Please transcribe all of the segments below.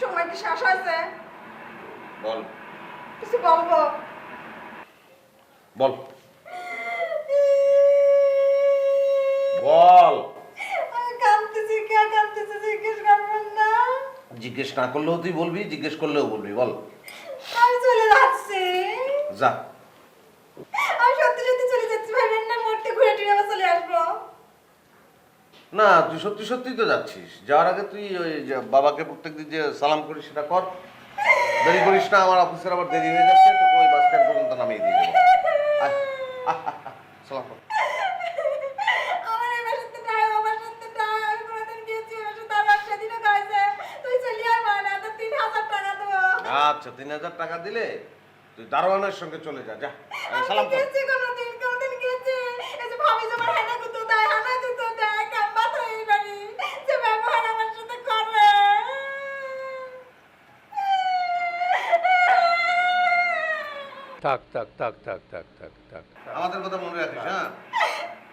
সময় কি শেষ হয়েছে? বল কিছু বলবো? বল বল। আমি কাঁদতেছি, কে কাঁদতেছে জিজ্ঞেস করবেন না? জিজ্ঞেস না করলেও তুই বলবি, জিজ্ঞেস করলেও বলবি, বল। আমি চলে যাচ্ছি। যা। আমি সত্যি সত্যি চলে যাচ্ছি, ভাইবেন না মরতে ঘুরে টুরে আবার চলে আসবো। না, তুই সত্যি সত্যি তো যাচ্ছিস। যাওয়ার আগে তুই ওই যে বাবাকে প্রত্যেকদিন যে সালাম করিস সেটা কর। দেরি করিস না, আমার অফিসের আবার দেরি হয়ে যাচ্ছে, তোকে ওই বাস স্ট্যান্ড পর্যন্ত নামিয়ে দিয়ে দেবো। আয়, সালাম কর। আমার এই বাসাতে নাই, ও বাসাতে নাই। আমি কোনোদিন গিয়েছি ওর সাথে, আমার সেদিনও খাইছে। তুই চলে আয় মা, না তো 3000 টাকা দেবো। আচ্ছা, 3000 টাকা দিলে তুই দারোয়ানের সঙ্গে চলে যা। যা, আমি সালাম কর। গিয়েছি কোনোদিন গিয়েছি। এই যে ভাবি যে আমার হেনা গুতো দেয়, হানা গুতো দেয়, কাম্বা তো এই বাড়ি। যে ব্যবহার আমার সাথে করে। থাক থাক থাক থাক থাক থাক থাক। আমাদের কথা মনে রাখিস, হ্যাঁ?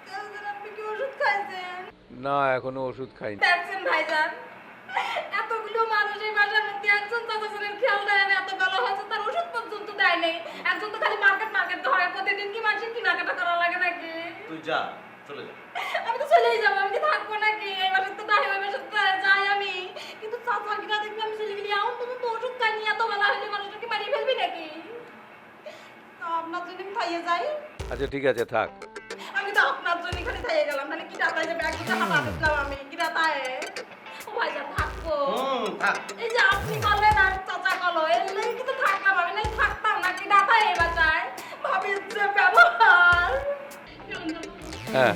তাহলে আপনি কি ওষুধ খাইছেন? না, এখনো ওষুধ খাইনি। দেখছেন ভাইজান, এতগুলো মানুষ এই বাসার মধ্যে একজন চাচাজনের খেয়াল দেয় না, এত বেলা হয়েছে তার ওষুধ পর্যন্ত দেয় নেই। একজন তো খালি মার্কেট ধরে, প্রতিদিন কি মানুষের কেনাকাটা করা লাগে নাকি? তুই যা, চলে যা। আমি তো চলেই যাবো, আমি কি থাকবো নাকি? এই বাসার তো নাই, ওই বাসার তো যাই আমি। কিন্তু চাচা কিনা দেখবি আমি চলে গেলি, এখন তুমি তো ওষুধ খাইনি, এত বেলা হলে মানুষটা কি মারিয়ে ফেলবি নাকি? তো আপনার জন্য আমি খাইয়ে যাই। আচ্ছা ঠিক আছে, থাক। আমি তো আপনার জন্য এখানে খাইয়ে গেলাম, তাহলে কি রাতায় যাবে? এক দুটা হাঁটা দিলাম আমি, কি রাতায়? ও ভাইজান থাকবো। থাক। এই যে আপনি করলেন আর চাচা করলো, এর লেগে কিন্তু থাকলাম, আমি নাই থাকতাম না, কি রাতায় এই বাসায়? ভাবির যে ব্যবহার। হ্যাঁ